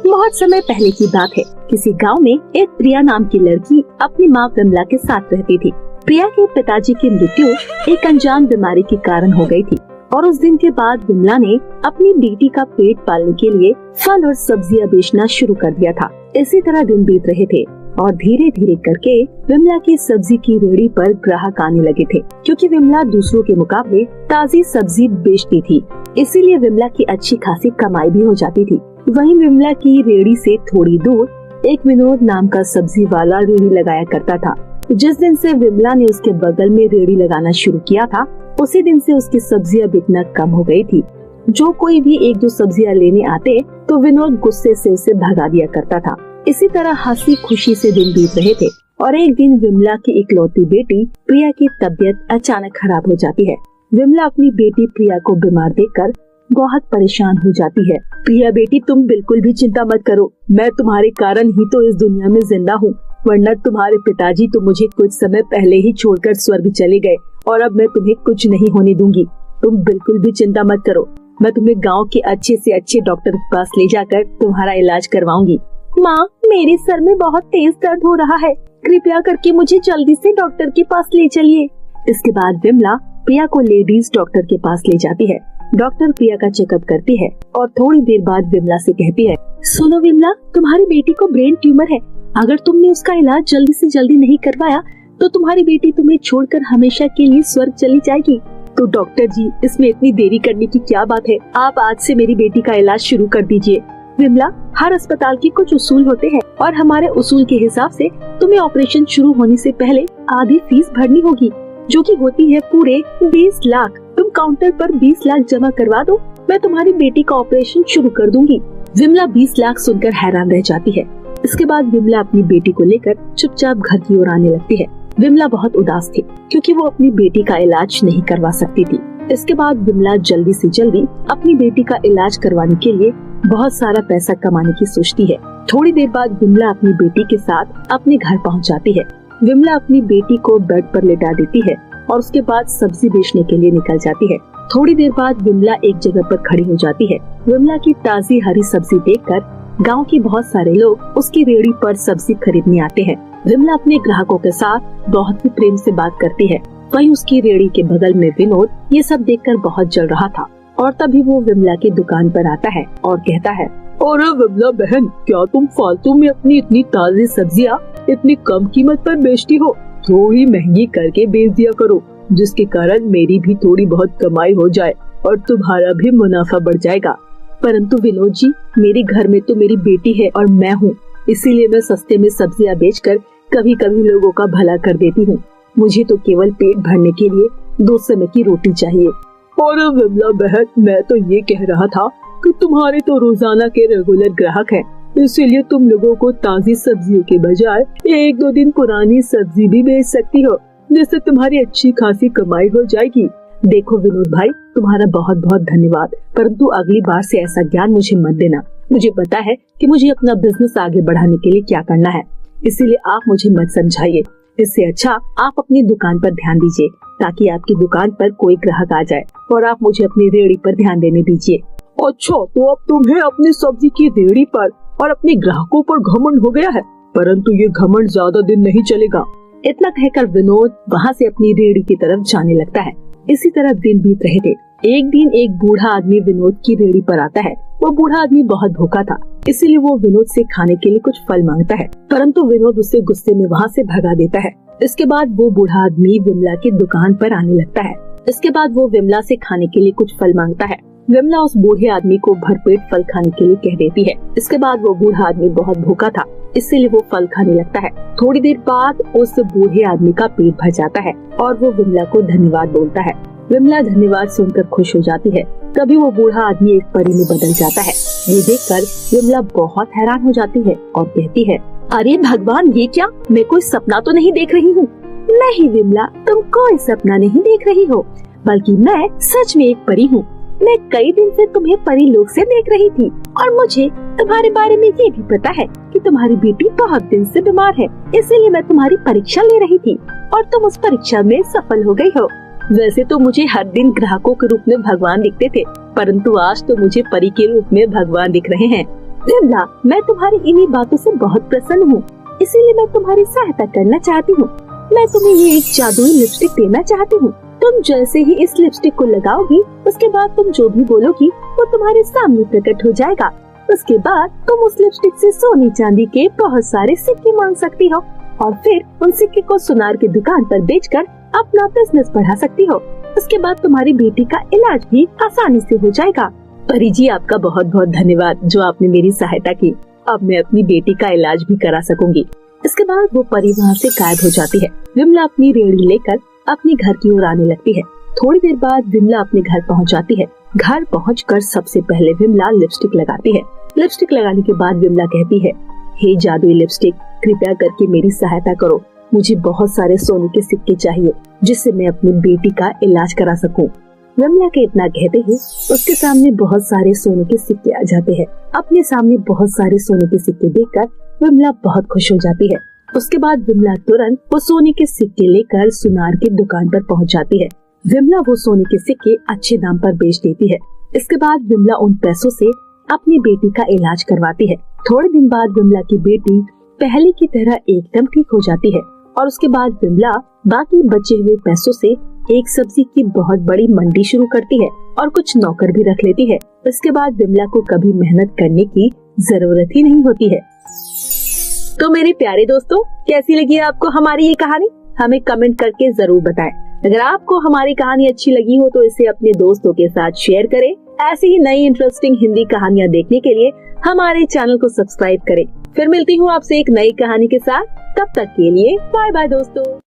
बहुत समय पहले की बात है। किसी गांव में एक प्रिया नाम की लड़की अपनी माँ विमला के साथ रहती थी। प्रिया के पिताजी की मृत्यु एक अनजान बीमारी के कारण हो गई थी और उस दिन के बाद विमला ने अपनी बेटी का पेट पालने के लिए फल और सब्जियां बेचना शुरू कर दिया था। इसी तरह दिन बीत रहे थे और धीरे धीरे करके विमला की सब्जी की रेहड़ी पर ग्राहक आने लगे थे, क्योंकि विमला दूसरों के मुकाबले ताजी सब्जी बेचती थी। इसीलिए विमला की अच्छी खासी कमाई भी हो जाती थी। वहीं विमला की रेहड़ी से थोड़ी दूर एक विनोद नाम का सब्जी वाला रेहड़ी लगाया करता था। जिस दिन से विमला ने उसके बगल में रेहड़ी लगाना शुरू किया था, उसी दिन से उसकी सब्जियां बिकना कम हो गई थी। जो कोई भी एक दो सब्जियां लेने आते तो विनोद गुस्से से उसे भगा दिया करता था। इसी तरह हंसी खुशी से दिन बीत रहे थे और एक दिन विमला की इकलौती बेटी प्रिया की तबीयत अचानक खराब हो जाती है। विमला अपनी बेटी प्रिया को बीमार देखकर बहुत परेशान हो जाती है। प्रिया बेटी, तुम बिल्कुल भी चिंता मत करो, मैं तुम्हारे कारण ही तो इस दुनिया में जिंदा हूँ, वरना तुम्हारे पिताजी तो मुझे कुछ समय पहले ही छोड़कर स्वर्ग चले गए और अब मैं तुम्हें कुछ नहीं होने दूंगी। तुम बिल्कुल भी चिंता मत करो, मैं तुम्हें गाँव के अच्छे से अच्छे डॉक्टर के पास ले जाकर तुम्हारा इलाज करवाऊंगी। माँ, मेरे सर में बहुत तेज दर्द हो रहा है, कृपया करके मुझे जल्दी से डॉक्टर के पास ले चलिए। इसके बाद विमला प्रिया को लेडीज डॉक्टर के पास ले जाती है। डॉक्टर प्रिया का चेकअप करती है और थोड़ी देर बाद विमला से कहती है, सुनो विमला, तुम्हारी बेटी को ब्रेन ट्यूमर है। अगर तुमने उसका इलाज जल्दी से जल्दी नहीं करवाया तो तुम्हारी बेटी तुम्हें छोड़कर हमेशा के लिए स्वर्ग चली जाएगी। तो डॉक्टर जी, इसमें इतनी देरी करने की क्या बात है, आप आज से मेरी बेटी का इलाज शुरू कर दीजिए। विमला, हर अस्पताल के कुछ उसूल होते हैं और हमारे उसूल के हिसाब से तुम्हें ऑपरेशन शुरू होने से पहले आधी फीस भरनी होगी, जो कि होती है पूरे 20 लाख। तुम काउंटर पर 20 लाख जमा करवा दो, मैं तुम्हारी बेटी का ऑपरेशन शुरू कर दूंगी। विमला 20 लाख सुनकर हैरान रह जाती है। इसके बाद विमला अपनी बेटी को लेकर चुपचाप घर की ओर आने लगती है। विमला बहुत उदास थी क्योंकि वो अपनी बेटी का इलाज नहीं करवा सकती थी। इसके बाद विमला जल्दी से जल्दी अपनी बेटी का इलाज करवाने के लिए बहुत सारा पैसा कमाने की सोचती है। थोड़ी देर बाद विमला अपनी बेटी के साथ अपने घर पहुंच जाती है। विमला अपनी बेटी को बेड पर लेटा देती है और उसके बाद सब्जी बेचने के लिए निकल जाती है। थोड़ी देर बाद विमला एक जगह पर खड़ी हो जाती है। विमला की ताजी हरी सब्जी देखकर गांव के बहुत सारे लोग उसकी रेहड़ी पर सब्जी खरीदने आते हैं। विमला अपने ग्राहकों के साथ बहुत ही प्रेम से बात करती है। वहीं उसकी रेहड़ी के बगल में विनोद ये सब देखकर बहुत जल रहा था और तभी वो विमला की दुकान पर आता है और कहता है, अरे विमला बहन, क्या तुम फालतू में अपनी इतनी ताजी सब्जियां इतनी कम कीमत पर बेचती हो? थोड़ी महंगी करके बेच दिया करो, जिसके कारण मेरी भी थोड़ी बहुत कमाई हो जाए और तुम्हारा भी मुनाफा बढ़ जाएगा। परंतु विनोद जी, मेरे घर में तो मेरी बेटी है और मैं हूँ, इसीलिए मैं सस्ते में सब्जियां बेचकर कभी कभी लोगों का भला कर देती हूँ। मुझे तो केवल पेट भरने के लिए 2 समय की रोटी चाहिए। और विमला बहन, मैं तो ये कह रहा था कि तुम्हारे तो रोजाना के रेगुलर ग्राहक हैं, इसीलिए तुम लोगों को ताजी सब्जियों के बजाय 1-2 दिन पुरानी सब्जी भी बेच सकती हो, जिससे तुम्हारी अच्छी खासी कमाई हो जाएगी। देखो विनोद भाई, तुम्हारा बहुत बहुत धन्यवाद, परंतु अगली बार से ऐसा ज्ञान मुझे मत देना। मुझे पता है कि मुझे अपना बिजनेस आगे बढ़ाने के लिए क्या करना है, इसीलिए आप मुझे मत समझाइए। इससे अच्छा आप अपनी दुकान पर ध्यान दीजिए, ताकि आपकी दुकान पर कोई ग्राहक आ जाए और आप मुझे अपनी रेहड़ी पर ध्यान देने दीजिए। अच्छा, तो अब तुम्हें अपनी सब्जी की रेहड़ी पर और अपने ग्राहकों पर घमंड हो गया है, परंतु ये घमंड ज्यादा दिन नहीं चलेगा। इतना कहकर विनोद वहाँ से अपनी रेहड़ी की तरफ जाने लगता है। इसी तरह दिन बीत रहे थे। एक दिन एक बूढ़ा आदमी विनोद की रेहड़ी पर आता है। वो बूढ़ा आदमी बहुत भूखा था, इसीलिए वो विनोद से खाने के लिए कुछ फल मांगता है, परंतु विनोद उसे गुस्से में वहाँ से भगा देता है। इसके बाद वो बूढ़ा आदमी विमला की दुकान पर आने लगता है। इसके बाद वो विमला से खाने के लिए कुछ फल मांगता है। विमला उस बूढ़े आदमी को भरपेट फल खाने के लिए कह देती है। इसके बाद वो बूढ़ा आदमी बहुत भूखा था, इसीलिए वो फल खाने लगता है। थोड़ी देर बाद उस बूढ़े आदमी का पेट भर जाता है और वो विमला को धन्यवाद बोलता है। विमला धन्यवाद सुनकर खुश हो जाती है। तभी वो बूढ़ा आदमी एक परी में बदल जाता है। ये देखकर विमला बहुत हैरान हो जाती है और कहती है, अरे भगवान, ये क्या? मैं कोई सपना तो नहीं देख रही हूँ? नहीं विमला, तुम कोई सपना नहीं देख रही हो, बल्कि मैं सच में एक परी हूँ। मैं कई दिन से तुम्हें परी लोक से देख रही थी और मुझे तुम्हारे बारे में ये भी पता है कि तुम्हारी बेटी बहुत दिन से बीमार है, इसीलिए मैं तुम्हारी परीक्षा ले रही थी और तुम उस परीक्षा में सफल हो गई हो। वैसे तो मुझे हर दिन ग्राहकों के रूप में भगवान दिखते थे, परंतु आज तो मुझे परी के रूप में भगवान दिख रहे हैं। विमला, मैं तुम्हारी इन्हीं बातों से बहुत प्रसन्न हूँ, इसीलिए मैं तुम्हारी सहायता करना चाहती हूँ। मैं तुम्हें ये एक जादुई लिपस्टिक देना चाहती हूँ। तुम जैसे ही इस लिपस्टिक को लगाओगी, उसके बाद तुम जो भी बोलोगी वो तुम्हारे सामने प्रकट हो जाएगा। उसके बाद तुम उस लिपस्टिक से सोने चांदी के बहुत सारे सिक्के मांग सकती हो और फिर उन सिक्के को सुनार की दुकान पर बेचकर अपना बिजनेस बढ़ा सकती हो। उसके बाद तुम्हारी बेटी का इलाज भी आसानी से हो जाएगा। परी जी, आपका बहुत बहुत धन्यवाद जो आपने मेरी सहायता की। अब मैं अपनी बेटी का इलाज भी करा सकूंगी। इसके बाद वो परी वहाँ से गायब हो जाती है। विमला अपनी रेड़ी लेकर अपने घर की ओर आने लगती है। थोड़ी देर बाद विमला अपने घर पहुँच जाती है। घर पहुँचकर सबसे पहले विमला लिपस्टिक लगाती है। लिपस्टिक लगाने के बाद विमला कहती है, हे जादुई लिपस्टिक, कृपया करके मेरी सहायता करो। मुझे बहुत सारे सोने के सिक्के चाहिए जिससे मैं अपनी बेटी का इलाज करा सकूं। विमला के इतना कहते ही उसके सामने बहुत सारे सोने के सिक्के आ जाते हैं। अपने सामने बहुत सारे सोने के सिक्के देखकर विमला बहुत खुश हो जाती है। उसके बाद विमला तुरंत वो सोने के सिक्के लेकर सुनार की दुकान पर पहुंच जाती है। विमला वो सोने के सिक्के अच्छे दाम पर बेच देती है। इसके बाद विमला उन पैसों से अपनी बेटी का इलाज करवाती है। थोड़े दिन बाद विमला की बेटी पहले की तरह एकदम ठीक हो जाती है और उसके बाद विमला बाकी बचे हुए पैसों से एक सब्जी की बहुत बड़ी मंडी शुरू करती है और कुछ नौकर भी रख लेती है। इसके बाद विमला को कभी मेहनत करने की जरूरत ही नहीं होती है। तो मेरे प्यारे दोस्तों, कैसी लगी आपको हमारी ये कहानी? हमें कमेंट करके जरूर बताएं। अगर आपको हमारी कहानी अच्छी लगी हो तो इसे अपने दोस्तों के साथ शेयर करें। ऐसी ही नई इंटरेस्टिंग हिंदी कहानियाँ देखने के लिए हमारे चैनल को सब्सक्राइब करें। फिर मिलती हूँ आपसे एक नई कहानी के साथ। तब तक के लिए बाय बाय दोस्तों।